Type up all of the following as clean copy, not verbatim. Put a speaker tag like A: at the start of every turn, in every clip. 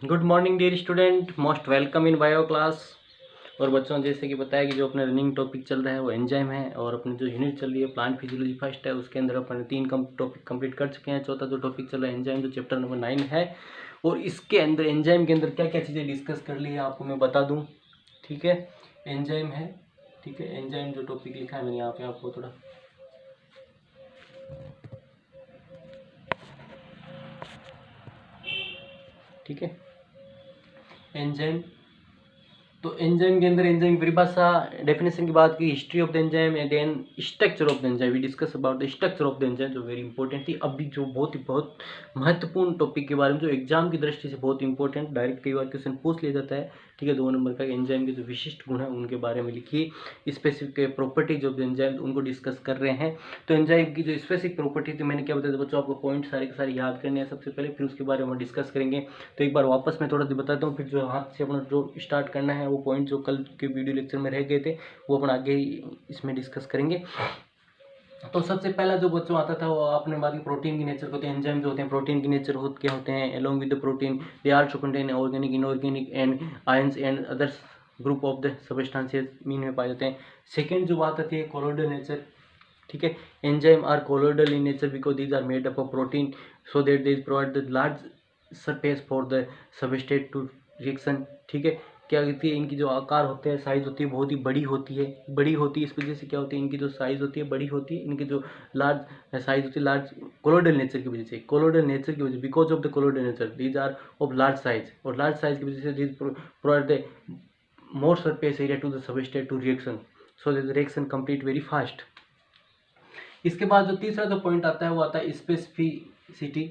A: Good morning dear student, most welcome in bio class. और बच्चों, जैसे कि बताया कि जो अपने रनिंग टॉपिक चल रहा है वो एंजाइम है, और अपनी जो यूनिट चल रही है प्लांट फिजियोलॉजी फर्स्ट है, उसके अंदर अपन 3 टॉपिक कंप्लीट कर चुके हैं। चौथा जो टॉपिक चल रहा है एंजाइम, जो चैप्टर नंबर 9 है, और इसके अंदर एंजाइम के अंदर क्या क्या चीज़ें डिस्कस कर ली है आपको मैं बता दूँ। ठीक है, एंजाइम है। ठीक है, एंजाइम जो टॉपिक लिखा है मैंने यहाँ पे आपको थोड़ा, ठीक है, एंजाइम। तो एंजाइम के अंदर एंजाइम की परिभाषा, डेफिनेशन की बात की, history of the enzyme and then structure of the enzyme. We discuss about the structure of the enzyme, जो वेरी इंपॉर्टेंट थी। अभी जो बहुत महत्वपूर्ण टॉपिक के बारे में, जो एग्जाम की दृष्टि से बहुत इंपॉर्टेंट, डायरेक्ट कई बार क्वेश्चन पूछ लिया जाता है। ठीक है, 2 नंबर का एंजाइम के जो विशिष्ट गुण है उनके बारे में लिखिए। Specific properties of the enzyme उनको डिस्कस कर रहे हैं। तो एंजाइम की जो स्पेसिफिक प्रॉपर्टी थी, मैंने क्या बताया था बच्चों, आपको पॉइंट सारे के सारे याद करने हैं सबसे पहले, फिर उसके बारे में डिस्कस करेंगे। तो एक बार वापस मैं थोड़ा सा बताता हूँ, फिर जो हाथ से अपना जो स्टार्ट करना है वो पॉइंट जो कल के वीडियो लेक्चर में रह गए थे वो अपन आगे इसमें डिस्कस करेंगे। तो सबसे पहला जो बच्चों आता था वो आपने बात की प्रोटीन की नेचर होते हैं। एंजाइम जो होते हैं प्रोटीन की नेचर क्या होते हैं, along with the protein they also contain organic, inorganic and ions and others group of the substances mean में पाए जाते हैं। सेकेंड जो बात आती है कोलोइडल नेचर। ठीक है, enzyme are colloidal in nature because these are made up of protein, so that they provide the large surface for the substrate to reaction. ठीक है, क्या होती है, इनकी जो आकार होते हैं, साइज होती है, बहुत ही बड़ी होती है। इस वजह से क्या होती है, इनकी जो साइज होती है बड़ी होती है, इनकी जो लार्ज साइज होती है, लार्ज कोलोइडल नेचर की वजह से, because of the colloidal nature these are of large size, और लार्ज साइज की वजह से these provide the more surface area to the substrate to reaction, so that the reaction complete very fast. इसके बाद जो तीसरा जो पॉइंट आता है वो आता है स्पेसिफिसिटी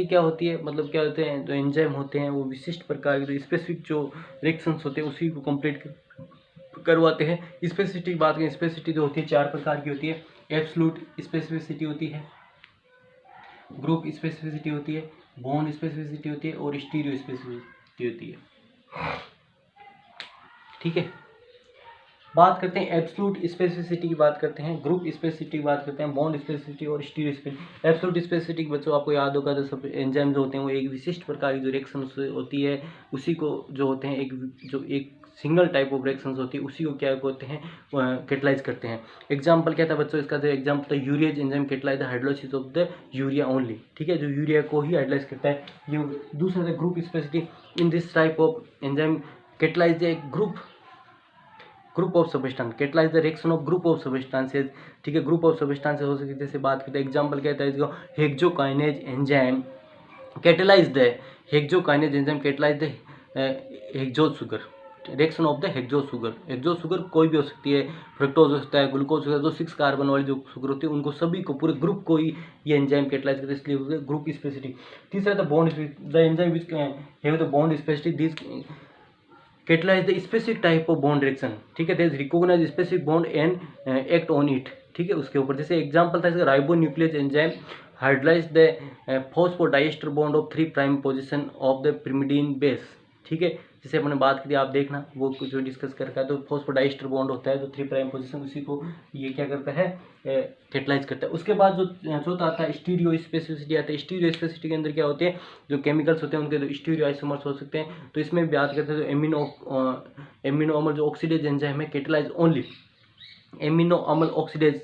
A: क्या होती है, मतलब क्या होते हैं, जो एंजाइम होते हैं वो विशिष्ट प्रकार के जो स्पेसिफिक जो रिएक्शंस होते हैं उसी को कंप्लीट करवाते हैं। स्पेसिफिसिटी की बात करें, स्पेसिफिसिटी जो होती है 4 प्रकार की होती है। एब्सोल्यूट स्पेसिफिसिटी होती है, ग्रुप स्पेसिफिसिटी होती है, बॉन्ड स्पेसिफिसिटी होती है, और स्टीरियो स्पेसिफिसिटी होती है। ठीक है, बात करते हैं एब्सोल्यूट स्पेसिफिसिटी की, बात करते हैं ग्रुप स्पेसिफिसिटी की, बात करते हैं बॉन्ड स्पेसिफिसिटी और स्टीरियो स्पेसिफिसिटी। एब्सोल्यूट स्पेसिफिसिटी बच्चों आपको याद होगा, तो सब एंजाइम जो होते हैं वो एक विशिष्ट प्रकार की जो रिएक्शन होती है उसी को जो होते हैं एक सिंगल टाइप ऑफ रिएक्शंस होती है उसी को क्या होते हैं कैटलाइज करते हैं। एग्जांपल क्या था बच्चों, इसका जो एग्जांपल था ureas enzyme catalyse the hydrolysis of the urea only. ठीक है, जो यूरिया को ही हाइड्रोलाइज करता है। ये दूसरा था group specificity, in this type of enzyme catalyse the group of substance, catalyse the reaction of group of substances. ठीक है, ग्रुप ऑफ सब्सटेंसेस हो सकती है, जैसे बात करते हैं एग्जांपल कहता है इसको, hexokinase enzyme catalyse the hexose sugar, reaction of the hexose sugar कोई भी हो सकती है, फ्रक्टोज हो सकता है, ग्लूकोज हो सकता है, जो 6 कार्बन वाली जो शुगर होती है उनको सभी को, पूरे ग्रुप को ही ये एंजाइम कैटलाइज करते हैं, इसलिए ग्रुप स्पेसिफिसिटी। तीसरा था bond, the enzyme which have the bond specificity this catalyse the specific type of bond reaction. ठीक है, there recognise specific bond and act on it. ठीक है, उसके ऊपर जैसे एग्जांपल था इसका, ribonuclease enzyme hydrolyse the phosphodiester bond of 3 prime position of the pyrimidine base. ठीक है, जैसे अपने बात की आप देखना वो जो डिस्कस कर रखा है, तो फॉस्फोडाइएस्टर बॉन्ड होता है जो 3 प्राइम पोजीशन, उसी को ये क्या करता है कैटलाइज करता है। उसके बाद जो चौथा आता है स्टीरियो स्पेसिफिसिटी आता है। स्टीरियो स्पेसिफिसिटी के अंदर क्या होते हैं, जो केमिकल्स होते हैं उनके जो स्टीरियो आइसोमर्स हो सकते हैं, तो इसमें बात करते हैं जो एमिनो जो ऑक्सीडेज एंजाइम है catalyse only amino Amal oxidase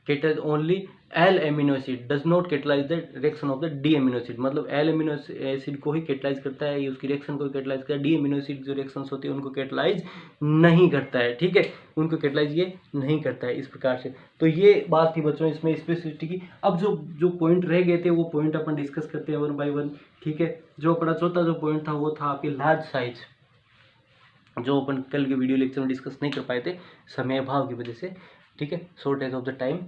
A: catalyse only L amino acid, does not catalyse the reaction of the D amino acid, मतलब एल एमिनो एसिड को ही कैटलाइज करता है, ये उसकी रिएक्शन को कैटलाइज करता है। डी एमिनो एसिड जो रिएक्शंस होती है उनको कैटलाइज नहीं करता है। ठीक है, उनको कैटलाइज ये नहीं करता है, इस प्रकार से। तो ये बात थी बच्चों इसमें स्पेसिफिसिटी की। अब जो जो पॉइंट रह गए थे वो पॉइंट अपन डिस्कस करते हैं वन बाय वन। ठीक है, जो अपना चौथा जो पॉइंट था वो था आपके लार्ज साइज, जो अपन कल के वीडियो लेक्चर में डिस्कस नहीं कर पाए थे समय अभाव की वजह से। ठीक है, शॉर्टेज ऑफ द टाइम।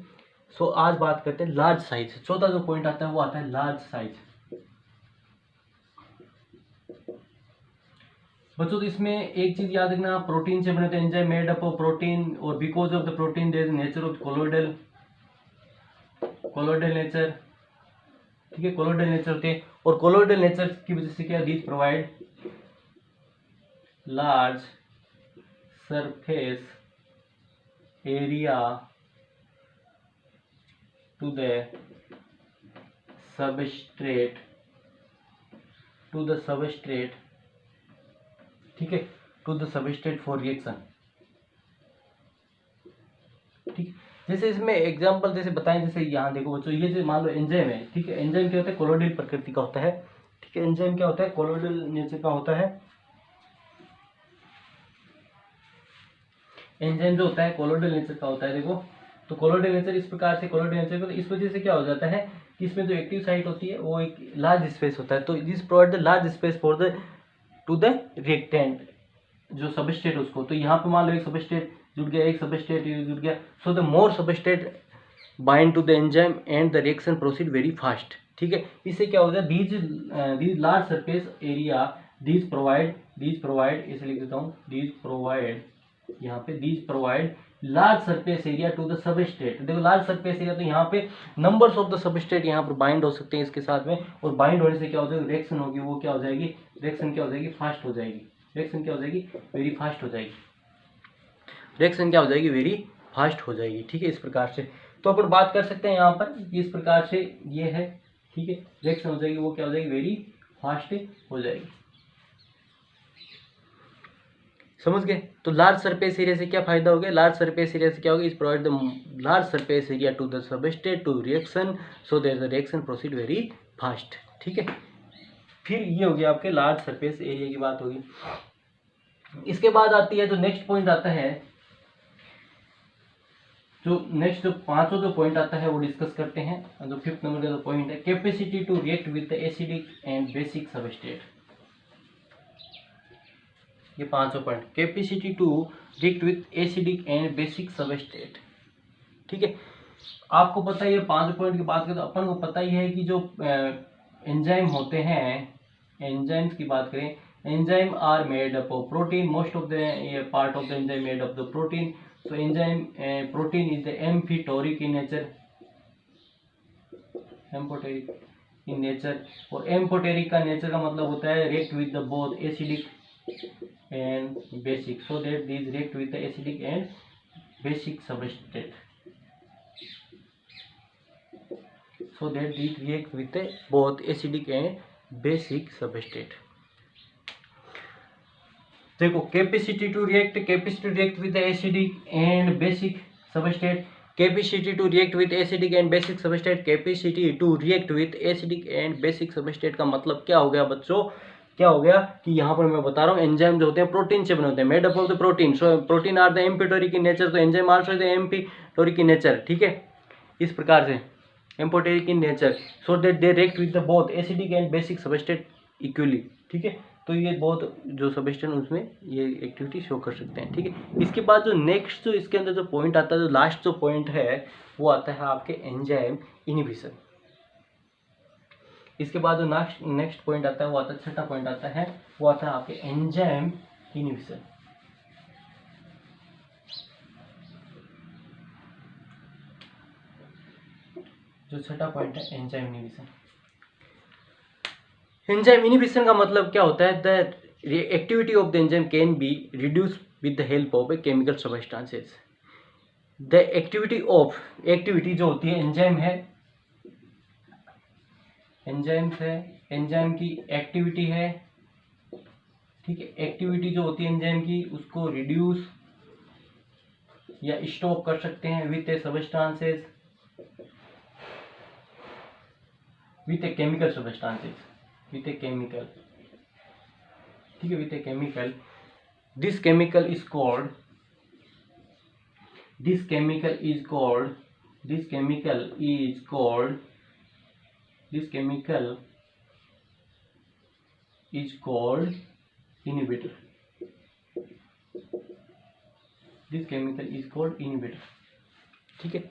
A: सो आज बात करते हैं लार्ज साइज। चौथा जो पॉइंट आता है वो आता है लार्ज साइज। बच्चों तो इसमें एक चीज याद रखना, प्रोटीन से बने थे enzyme made up of protein, और because of the protein there is nature of colloidal nature. ठीक है, कोलोइडल नेचर होते हैं, और कोलोइडल नेचर की वजह से क्या these provide large surface area to the substrate to the substrate, ठीक है, to the substrate for reaction, ठीक। जैसे इसमें एग्जांपल जैसे बताएं, जैसे यहाँ देखो बच्चों, ये जो मान लो एंजाइम है, ठीक है, एंजाइम क्या होता है, कोलोइडल प्रकृति का होता है, ठीक है, एंजाइम क्या होता है, कोलोइडल नेचर का होता है। एंजाइम जो होता है कोलोइडल नेचर का होता है, देखो, तो कोलोइडल नेचर इस प्रकार से, कोलोइडल नेचर को, तो इस वजह से क्या हो जाता है कि इसमें जो एक्टिव साइट होती है वो एक लार्ज स्पेस होता है, तो this provide the large space for the two the reactant, जो सबस्ट्रेट उसको, तो यहाँ पे मान लो एक सबस्ट्रेट जुड़ गया, एक सबस्ट्रेट जुड़ गया, so the more substrate bind to the enzyme and the reaction proceed very fast, ठीक है। इससे क्या होता है, these large surface area, these provide इसे लिख देता हूँ, दीज प्रोवाइड, यहाँ पे these provide large surface area to the substrate. देखो लार्ज सरफेस एरिया, तो यहाँ पे नंबर्स ऑफ द सबस्ट्रेट यहाँ पर बाइंड हो सकते हैं इसके साथ में, और बाइंड होने से क्या हो जाएगा, रिएक्शन होगी, वो क्या हो जाएगी, रिएक्शन क्या हो जाएगी, फास्ट हो जाएगी, रिएक्शन क्या हो जाएगी, वेरी फास्ट हो जाएगी, रिएक्शन क्या हो जाएगी, वेरी फास्ट हो जाएगी, ठीक है, इस प्रकार से। तो अपन बात कर सकते हैं यहाँ पर इस प्रकार से, ये है, ठीक है, रिएक्शन हो जाएगी, वो क्या हो जाएगी, वेरी फास्ट हो जाएगी, समझ गए। तो लार्ज सरफेस एरिया से क्या फायदा हो गया, लार्ज सरफेस एरिया से क्या होगा, is provide the large surface area to the substrate to reaction, so that the reaction proceed very fast, ठीक है। फिर ये हो गया आपके लार्ज सरफेस एरिया की बात होगी। इसके बाद आती है, जो नेक्स्ट पॉइंट आता है, जो नेक्स्ट जो पांचों जो पॉइंट आता है वो डिस्कस करते हैं। जो फिफ्थ नंबर का जो पॉइंट है, capacity to react with the acidic and basic substrate. ये पांचों point, capacity to react with acidic and basic substrate, ठीक है। आपको पता है ये पांच पॉइंट की बात करें तो अपन को पता ही है कि जो एंजाइम होते हैं, एंजाइम्स की बात करें, enzyme are made up of protein, most of the part of the enzyme made of the protein, so enzyme protein is the amphoteric in nature, amphoteric in nature, और amphoteric का nature का मतलब होता है react with the both acidic and basic, so that these react with the acidic and basic substrate, so that these react with the both acidic and basic substrate। देखो capacity to react with acidic and basic substrate, capacity to react with acidic and basic substrate, capacity to react with acidic and basic substrate का मतलब क्या हो गया बच्चों, क्या हो गया कि यहाँ पर मैं बता रहा हूँ एंजाइम जो होते हैं प्रोटीन से बने होते हैं, made up of the protein, so protein are the amphoteric in nature, तो enzyme also the amphoteric in nature, ठीक है, इस प्रकार से amphoteric in nature, so that they react with the both acidic and basic substrate equally, ठीक है। तो ये बहुत जो सबस्टेंस उसमें ये एक्टिविटी शो कर सकते हैं, ठीक है। इसके बाद जो नेक्स्ट जो इसके अंदर जो पॉइंट आता है, जो लास्ट जो पॉइंट है वो आता है आपके एंजाइम इनहिबिशन। इसके बाद जो नेक्स्ट पॉइंट आता है वो आता है, छठा पॉइंट आता है, वो आता है आपके एंजाइम इनहिबिशन। जो छठा पॉइंट है एंजाइम इनहिबिशन। एंजाइम इनहिबिशन का मतलब क्या होता है, the activity of the enzyme can be reduce with the help of a chemical substances. The activity जो होती है एंजाइम है, एंजाइम की एक्टिविटी है, ठीक है, एक्टिविटी जो होती है एंजाइम की उसको रिड्यूस या स्टॉप कर सकते हैं with A substances, with A chemical substances, with a chemical, ठीक है, with a chemical, this chemical is called inhibitor, this chemical is called inhibitor, ठीक है।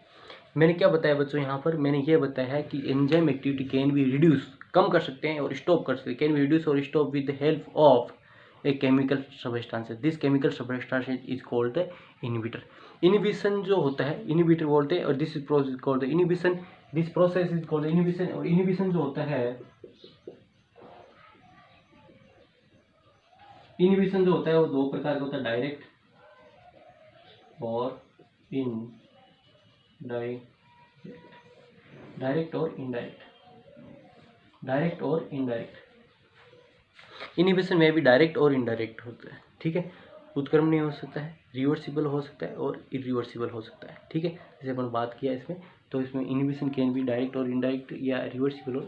A: मैंने क्या बताया बच्चों यहाँ पर, मैंने ये बताया है कि enzyme activity can be reduce, कम कर सकते हैं और स्टॉप कर सकते हैं, कैन बी रिड्यूस और stop with the help of a chemical substances, this chemical substances is called the inhibitor. Inhibition जो होता है इनहिबिटर बोलते हैं, और this is process called the inhibition, this process is called inhibition. और inhibition जो होता है, इनहिबिशन जो होता है वो दो प्रकार का होता है, डायरेक्ट और डायरेक्ट और इनडायरेक्ट, इनहिबिशन में भी डायरेक्ट और इनडायरेक्ट होता है, ठीक है। उत्क्रमणीय हो सकता है, रिवर्सिबल हो सकता है और इरिवर्सिबल हो सकता है, ठीक है। जैसे अपन बात किया इसमें, तो इसमें इनहिबिशन कैन भी डायरेक्ट और इनडायरेक्ट या रिवर्सिबल और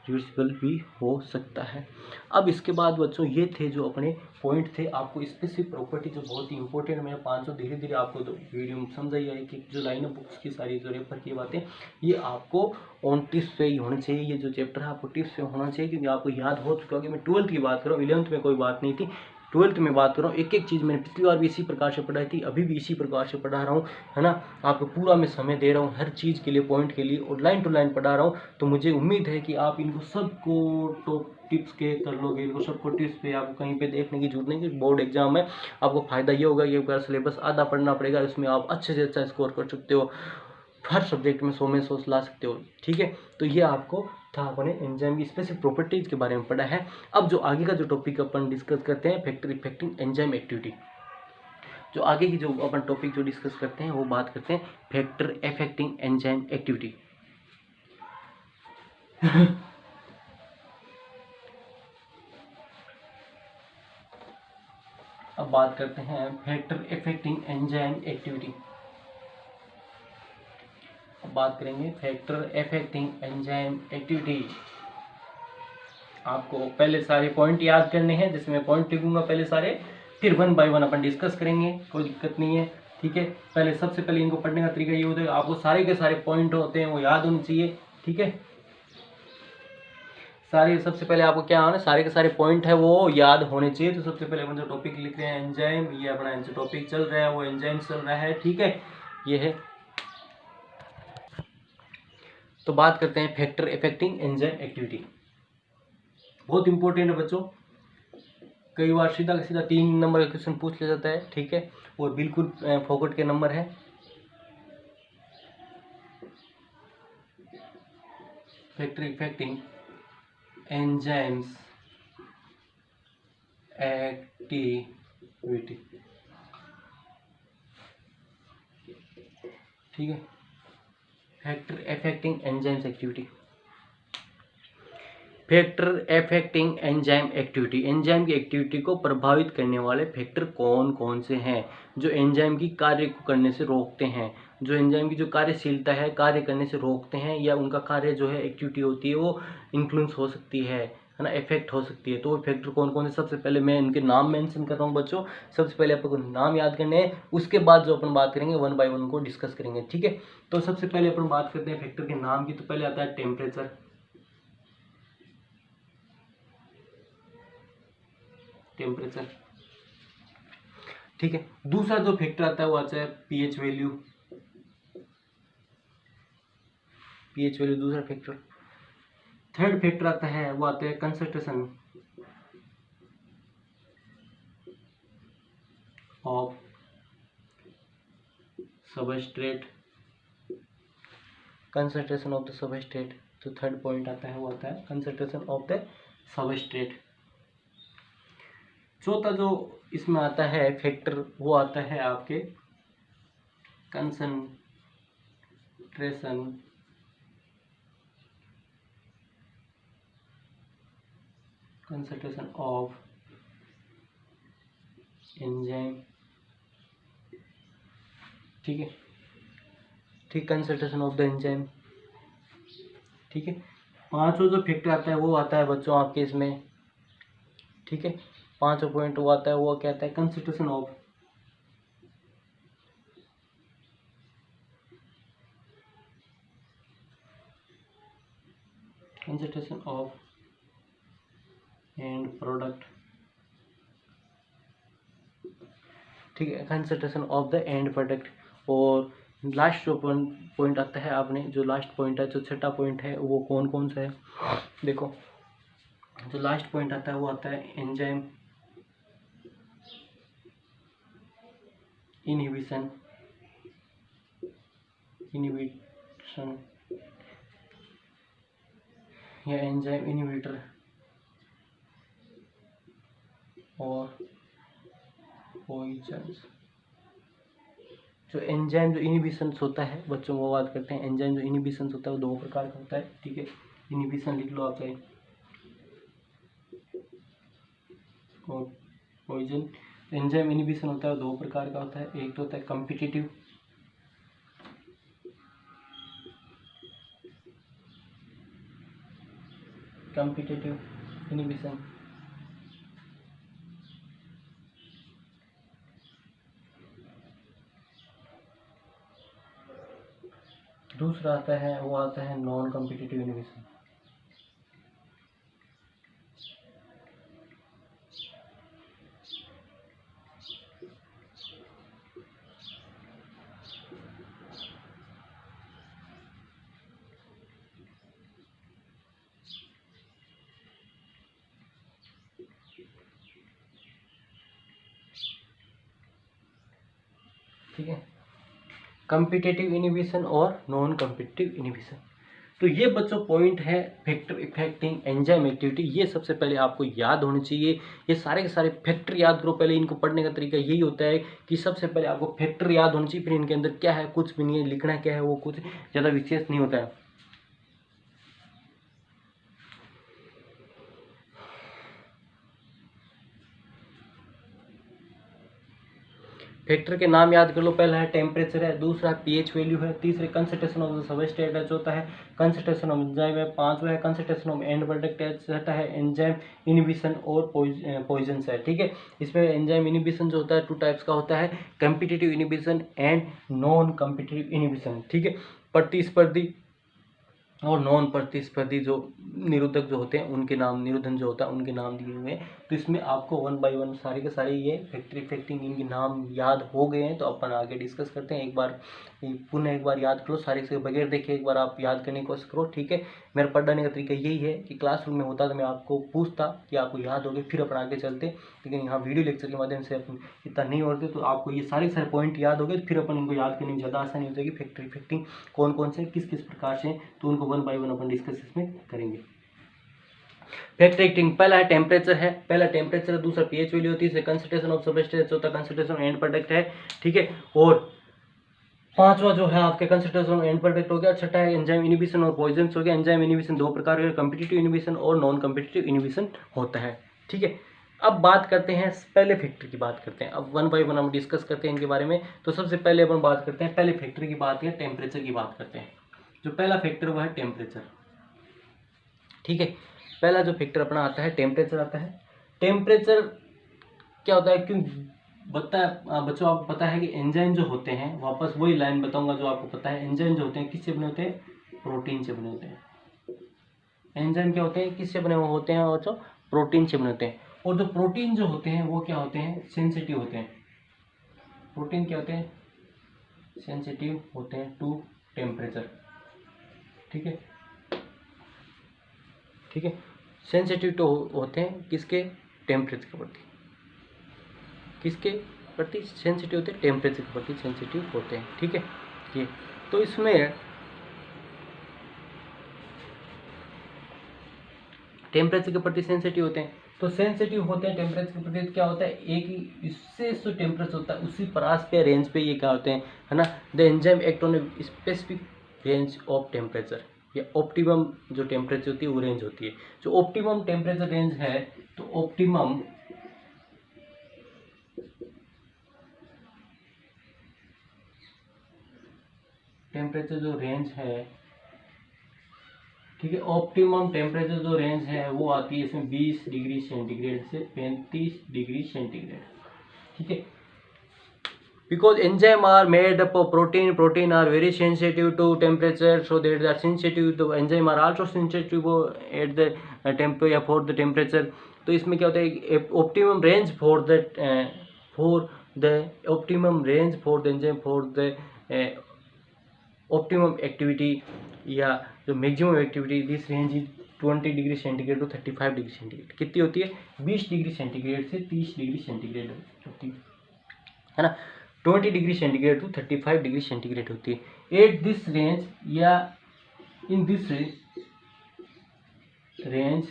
A: रिवर्सिबल भी हो सकता है। अब इसके बाद बच्चों ये थे जो अपने पॉइंट थे, आपको स्पेसिफिक प्रॉपर्टी जो बहुत ही इंपॉर्टेंट, मैंने 500 धीरे धीरे आपको तो वीडियो में समझ ही आई कि जो लाइन ऑफ बुक्स की सारी जो रेफर की बातें, ये आपको ऑन टिप्स पे ही होना चाहिए। ये जो चैप्टर है आपको टिप्स पे होना चाहिए, क्योंकि आपको याद हो चुका है कि मैं 12th की बात कर रहा हूँ, 11th में कोई बात नहीं थी, 12th में बात कर रहा हूँ। एक एक चीज़ मैंने पिछली बार भी इसी प्रकार से पढ़ाई थी, अभी भी इसी प्रकार से पढ़ा रहा हूँ, है ना। आपको पूरा मैं समय दे रहा हूँ हर चीज़ के लिए, पॉइंट के लिए, और लाइन टू लाइन पढ़ा रहा हूँ। तो मुझे उम्मीद है कि आप इनको सबको टॉप टिप्स के कर लोगे, इनको सबको टिप्स पे आपको कहीं पे देखने की जरूरत नहीं कि बोर्ड एग्जाम है। आपको फायदा ये होगा, ये बार सिलेबस आधा पढ़ना पड़ेगा, इसमें आप अच्छे से अच्छा स्कोर कर सकते हो, हर सब्जेक्ट में 100 में 100 ला सकते हो, ठीक है। तो ये आपको था, अपने एंजाइम की स्पेसिफिक प्रॉपर्टीज के बारे में पढ़ा है। अब जो आगे का जो टॉपिक अपन डिस्कस करते हैं, फैक्टर इफेक्टिंग एंजाइम एक्टिविटी। जो आगे की जो अपन टॉपिक जो डिस्कस करते हैं वो बात करते हैं फैक्टर इफेक्टिंग एंजाइम एक्टिविटी। अब बात करते हैं फैक्टर इफेक्टिंग एंजाइम एक्टिविटी। अब बात करेंगे फैक्टर इफेक्टिंग एंजाइम एक्टिविटी। आपको पहले सारे पॉइंट याद करने हैं, जैसे मैं पॉइंट लिखूंगा पहले सारे, फिर 1 बाय 1 अपन डिस्कस करेंगे, कोई दिक्कत नहीं है, ठीक है। पहले सबसे पहले इनको पढ़ने का तरीका ये होता है, आपको सारे के सारे पॉइंट होते हैं वो याद होने चाहिए, ठीक है। सारे सबसे पहले आपको क्या होना है, सारे के सारे पॉइंट है वो याद होने चाहिए। तो सबसे पहले अपन जो टॉपिक लिख रहे हैं एंजाइम, ये अपना जो टॉपिक चल रहा है वो एंजाइम चल रहा है, ठीक है, ये है। तो बात करते हैं फैक्टर इफेक्टिंग एंजाइम एक्टिविटी, बहुत इंपॉर्टेंट है बच्चों। कई बार सीधा सीधा 3 नंबर का क्वेश्चन पूछ लिया जाता है, ठीक है, और बिल्कुल फोकट के नंबर है। फैक्टर इफेक्टिंग एंजाइम्स एक्टिविटी, ठीक है। Factor affecting enzymes activity, factor affecting enzyme activity, enzyme की एक्टिविटी को प्रभावित करने वाले फैक्टर कौन कौन से हैं जो एंजाइम की कार्य को करने से रोकते हैं, जो एंजाइम की जो कार्यशीलता है कार्य करने से रोकते हैं, या उनका कार्य जो है एक्टिविटी होती है वो इन्फ्लुएंस हो सकती है ना, इफेक्ट हो सकती है। तो वो फैक्टर कौन कौन से, सबसे पहले मैं इनके नाम मेंशन कर रहा हूँ बच्चों। सबसे पहले आपको नाम याद करने हैं, उसके बाद जो अपन बात करेंगे 1 बाय 1 को डिस्कस करेंगे, ठीक है। तो सबसे पहले अपन बात करते हैं फैक्टर के नाम की। तो पहले आता है टेम्परेचर, टेम्परेचर, ठीक है। दूसरा जो फैक्टर आता है वो आता है पीएच वैल्यू, पीएच वैल्यू दूसरा फैक्टर। थर्ड फैक्टर आता है वो आता है concentration of substrate, concentration of the substrate. तो थर्ड पॉइंट आता है वो आता है कंसंट्रेशन ऑफ द सबस्ट्रेट। चौथा जो इसमें आता है फैक्टर वो आता है आपके कंसंट्रेशन ऑफ एंजाइम, ठीक है, ठीक, कंसंट्रेशन ऑफ द एंजाइम, ठीक है। पांचवा जो फैक्टर आता है वो आता है बच्चों आपके इसमें, ठीक है, पांचवा पॉइंट वो आता है वो क्या आता है कंसंट्रेशन ऑफ एंड प्रोडक्ट, ठीक है, concentration of the end product. और लास्ट जो पॉइंट आता है, आपने जो लास्ट पॉइंट है, जो छठा पॉइंट है वो कौन कौन सा है, देखो जो लास्ट पॉइंट आता है वो आता है एंजाइम इनहिबिशन या एंजाइम इनहिबिटर और पॉइजन्स। जो एंजाइम जो इनहिबिशन होता है बच्चों वो बात करते हैं। एंजाइम जो इनहिबिशन होता है वो 2 प्रकार का होता है, ठीक है। इनहिबिशन लिख लो आप चाहे, और पॉइजन। एंजाइम इनहिबिशन होता है, दो प्रकार का होता है, एक तो होता है कॉम्पिटिटिव इनहिबिशन, दूसरा आता है वो आता है नॉन कॉम्पिटिटिव इनहिबिशन। ठीक है, कॉम्पिटिटिव इनहिबिशन और नॉन कॉम्पिटिटिव इनहिबिशन। तो ये बच्चों पॉइंट है फैक्टर इफेक्टिंग एंजाइम एक्टिविटी। ये सबसे पहले आपको याद होनी चाहिए। ये सारे के सारे फैक्टर याद करो। पहले इनको पढ़ने का तरीका यही होता है कि सबसे पहले आपको फैक्टर याद होनी चाहिए, फिर इनके अंदर क्या है कुछ भी नहीं है, लिखना क्या है वो कुछ ज़्यादा विशेष नहीं होता है। फैक्टर के नाम याद कर लो। पहला है टेम्परेचर है, दूसरा पीएच वैल्यू है, तीसरे कंसंट्रेशन ऑफ द सबस्ट्रेट है, चौथा है कंसंट्रेशन ऑफ एंजाइम है, पांचवा है कंसंट्रेशन ऑफ एंड प्रोडक्ट है, छठा है एंजाइम इनहिबिशन और पॉइजन है। ठीक है, इसमें एंजाइम इनहिबिशन जो होता है 2 टाइप्स का होता है, competitive inhibition and non competitive inhibition. ठीक है, प्रतिस्पर्धी और नॉन प्रतिस्पर्धी जो निरोधक जो होते हैं उनके नाम, निरोधन जो होता है उनके नाम दिए हुए हैं। तो इसमें आपको 1 बाय 1 सारे के सारे ये फैक्टर इफेक्टिंग इनके नाम याद हो गए हैं। तो अपन आगे डिस्कस करते हैं। एक बार पुनः एक बार याद करो, सारे से बगैर देखे एक बार आप याद करने की कोशिश करो। ठीक है, मेरा पढ़ाने का तरीका यही है कि क्लासरूम में होता तो मैं आपको पूछता कि आपको याद हो गए, फिर अपन आगे चलते। लेकिन यहाँ वीडियो लेक्चर के माध्यम से अपन इतना नहीं होते, तो आपको ये सारे पॉइंट याद हो गए, फिर अपन इनको याद करने में ज़्यादा आसानी हो जाएगी। फैक्टर इफेक्टिंग कौन कौन से किस किस प्रकार से, तो उनको 1 बाय 1 अपन डिस्कस इसमें करेंगे। फैक्टर एक्टिंग पहला है टेम्परेचर है, पहला टेम्परेचर है, दूसरा पीएच वैल्यू होती है, कंसंट्रेशन ऑफ सबस्ट्रेट, चौथा कंसंट्रेशन एंड प्रोडक्ट है। ठीक है, और पांचवा जो है आपके कंसंट्रेशन एंड प्रोडक्ट हो गया, छठा है एंजाइम इनहिबिशन और पॉइजन हो गया। एंजाइम इनहिबिशन दो प्रकार के, कॉम्पिटिटिव इनहिबिशन और नॉन कॉम्पिटिटिव इनहिबिशन होता है। ठीक है, अब बात करते हैं पहले फैक्टर की बात करते हैं। अब 1 बाय 1 हम डिस्कस करते हैं इनके बारे में। तो सबसे पहले अपन बात करते हैं पहले फैक्टर की बात या टेम्परेचर की बात करते हैं। जो पहला फैक्टर वो है टेम्परेचर। ठीक है, पहला जो फैक्टर अपना आता है टेम्परेचर आता है। टेम्परेचर क्या होता है, क्यों बच्चों आपको पता है कि एंजाइम जो होते हैं, वापस वही लाइन बताऊंगा जो आपको पता है, एंजाइम जो होते हैं किससे बने होते हैं, प्रोटीन से बने होते हैं। एंजाइम क्या होते हैं, किससे बने हुए होते हैं, और जो प्रोटीन से बने होते हैं। और जो प्रोटीन जो होते हैं वो क्या होते हैं, सेंसिटिव होते हैं। प्रोटीन क्या होते हैं, सेंसिटिव होते हैं टू टेम्परेचर। ठीक है, ठीक है, सेंसिटिव तो होते हैं किसके, टेम्परेचर के प्रति, किसके प्रति सेंसिटिव होते हैं, टेम्परेचर के प्रति सेंसिटिव होते हैं। ठीक है, ये तो इसमें टेम्परेचर के प्रति सेंसिटिव होते हैं। तो सेंसिटिव होते हैं टेम्परेचर के प्रति, क्या होता है, एक ही इससे जो टेम्परेचर होता है उसी परास पे रेंज पे ये क्या होते हैं, है ना, the enzyme act on a specific range of temperature. या ऑप्टिमम जो टेम्परेचर होती है वो रेंज होती है। जो ऑप्टिमम टेम्परेचर रेंज है, तो ऑप्टिमम टेम्परेचर जो रेंज है, ठीक है, ऑप्टिमम टेम्परेचर जो रेंज है वो आती है इसमें 20 डिग्री सेंटीग्रेड से 35 डिग्री सेंटीग्रेड। ठीक है, because enzyme are made up of protein are very sensitive to temperature, so they are sensitive to enzyme are also sensitive at the temperature for the temperature। तो इसमें क्या होता है, optimum range for the optimum range for the enzyme for the optimum activity या जो maximum activity, this range is 20 degree centigrade to 35 degree centigrade. कितनी होती है, 20 डिग्री सेंटीग्रेड से 30 डिग्री सेंटीग्रेड होती है ना, 20 degree centigrade to 35 degree centigrade होती है। एट दिस रेंज या in this range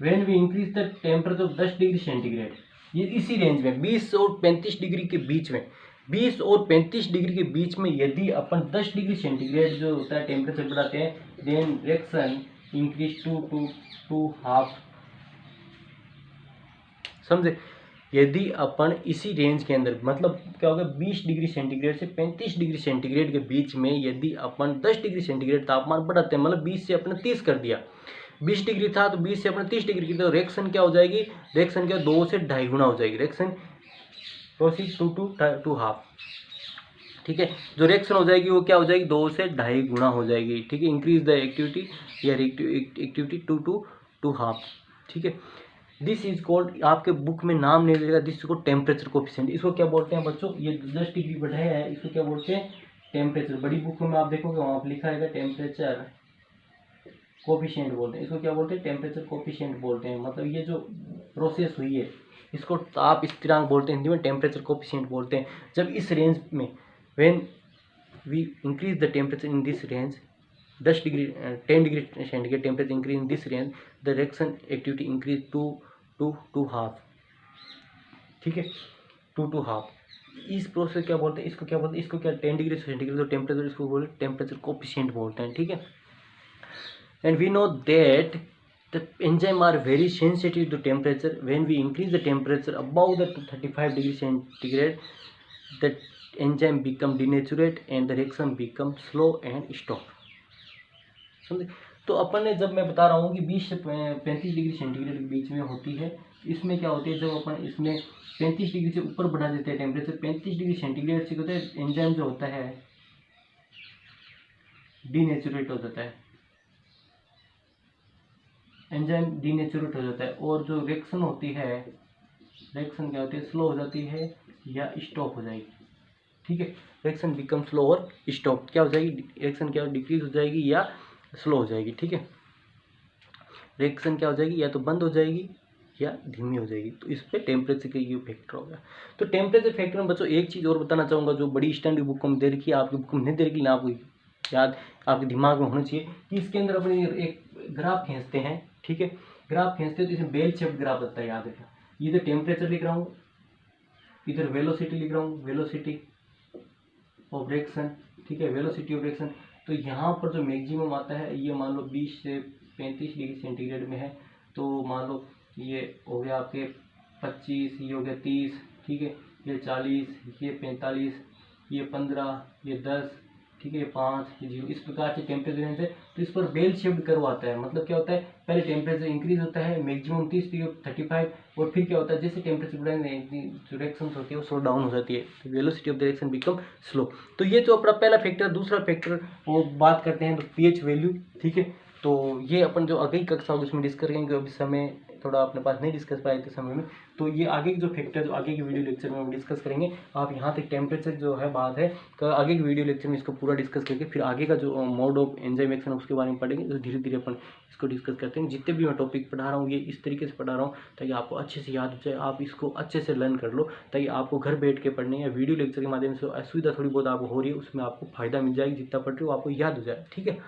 A: when we increase the temperature of 10 degree centigrade, ये इसी रेंज में 20 और 35 डिग्री के बीच में, 20 और 35 डिग्री के बीच में यदि अपन 10 डिग्री सेंटीग्रेड जो होता है टेम्परेचर बढ़ाते हैं, then reaction increase to half समझे। यदि अपन इसी रेंज के अंदर, मतलब क्या होगा, 20 डिग्री सेंटीग्रेड से 35 डिग्री सेंटीग्रेड के बीच में यदि अपन 10 डिग्री सेंटीग्रेड तापमान बढ़ाते हैं, मतलब 20 से अपने 30 कर दिया, 20 डिग्री था तो 20 से अपने 30 डिग्री की, तो रिएक्शन क्या हो जाएगी, रिएक्शन क्या 2 से 2.5 गुना हो जाएगी, रिएक्शन प्रोसीड टू हाफ। ठीक है, जो रिएक्शन हो जाएगी वो क्या हो जाएगी, 2 से 2.5 गुना हो जाएगी। ठीक है, इंक्रीज द एक्टिविटी या एक्टिविटी टू हाफ। ठीक है, दिस इज कॉल्ड, आपके बुक में नाम नहीं देगा, दिस को टेम्परेचर कोफिशिएंट, इसको क्या बोलते हैं बच्चों, ये 10 डिग्री बढ़ाया है, इसको क्या बोलते हैं, टेम्परेचर। बड़ी बुक में आप देखोगे वहाँ पर लिखा है टेम्परेचर कोफिशिएंट बोलते हैं, इसको क्या बोलते हैं, टेम्परेचर कोफिशिएंट बोलते हैं। मतलब ये जो प्रोसेस हुई है इसको ताप स्थिरांक बोलते हैं, हिंदी में टेम्परेचर कोफिशिएंट बोलते हैं। जब इस रेंज में when we increase the temperature in this range, 10 degree 10 degree centigrade temperature increase in this range, the reaction activity increase to half. ठीक है, टू हाफ। इस प्रोसेस क्या बोलते हैं, इसको क्या बोलते हैं, इसको क्या 10 डिग्री सेंटीग्रेड जो टेम्परेचर, इसको बोलते हैं टेम्परेचर कोफिशिएंट बोलते हैं। ठीक है, and we know that the enzyme are very sensitive to temperature. When we increase the temperature above the 35 degree centigrade, the enzyme become denaturate and the reaction become slow and stop. समझे। तो अपन ने, जब मैं बता रहा हूँ कि 20 से 35 डिग्री सेंटीग्रेड के बीच में होती है, इसमें क्या होती है, जब अपन इसमें 35 डिग्री से ऊपर बढ़ा देते हैं टेम्परेचर, 35 डिग्री सेंटीग्रेड से होता है एंजाइम जो होता है डीनेचुरेट हो जाता है, एंजाइम डीनेचुरेट हो जाता है, और जो रिएक्शन होती है, रिएक्शन क्या होती है, स्लो हो जाती है या स्टॉप हो जाएगी। ठीक है, रिएक्शन बिकम स्लो और स्टॉप, क्या हो जाएगी, रिएक्शन क्या डिक्रीज हो जाएगी या स्लो हो जाएगी। ठीक है, रिएक्शन क्या हो जाएगी, या तो बंद हो जाएगी या धीमी हो जाएगी। तो इस पर टेम्परेचर का ये फैक्टर होगा। तो टेम्परेचर फैक्टर में बच्चों एक चीज़ और बताना चाहूँगा, जो बड़ी स्टैंडर्ड बुक में दे रखी है, आपकी बुक में नहीं दे रखी, आपको याद, आपके दिमाग में होना चाहिए कि इसके अंदर अपने एक ग्राफ खींचते हैं। ठीक है, ग्राफ खींचते हैं तो इसमें बेल शेप्ड ग्राफ आता है, याद रखना। इधर टेम्परेचर लिख रहा हूँ, इधर वेलोसिटी लिख रहा हूँ, वेलोसिटी ऑफ रिएक्शन। ठीक है, वेलोसिटी ऑफ रिएक्शन। तो यहाँ पर जो मैक्सिमम आता है, ये मान लो 20 से 35 डिग्री सेंटीग्रेड में है, तो मान लो ये हो गया आपके 25, ये हो गया 30, ठीक है, ये 40, ये 45, ये 15, ये 10, ठीक है, ये 5, ये 0, इस प्रकार से टेम्परेचर रेंज है। तो इस पर बेल शेप्ड कर्व आता है। मतलब क्या होता है, पहले टेम्परेचर इंक्रीज होता है मैक्सिमम 30 डिग्री 35, और फिर क्या होता है, जैसे टेम्परेचर बढ़ेंगे जो रिएक्शन होती है वो स्लो डाउन हो जाती है, velocity of the reaction become slow. तो ये जो अपना पहला फैक्टर, दूसरा फैक्टर वो बात करते हैं तो पीएच वैल्यू। ठीक है, तो ये अपन जो आगे की कक्षा होगी उसमें डिस्कस करेंगे, अभी समय थोड़ा अपने पास नहीं डिस्कस पाए थे समय में, तो ये आगे की जो फैक्टर, जो आगे की वीडियो लेक्चर में हम डिस्कस करेंगे। आप यहाँ तक टेम्परेचर जो है बात है, तो आगे की वीडियो लेक्चर में इसको पूरा डिस्कस करके फिर आगे का जो मोड ऑफ एंजाइम एक्शन उसके बारे में पढ़ेंगे। तो धीरे धीरे अपन इसको डिस्कस करते हैं। जितने भी मैं टॉपिक पढ़ा रहा हूँ ये इस तरीके से पढ़ा रहा हूँ ताकि आपको अच्छे से याद हो जाए, आप इसको अच्छे से लर्न कर लो, ताकि आपको घर बैठ के पढ़ने या वीडियो लेक्चर के माध्यम से असुविधा थोड़ी बहुत आपको हो रही है उसमें आपको फायदा मिल जाएगी, जितना पढ़ रहे हो आपको याद हो जाए। ठीक है।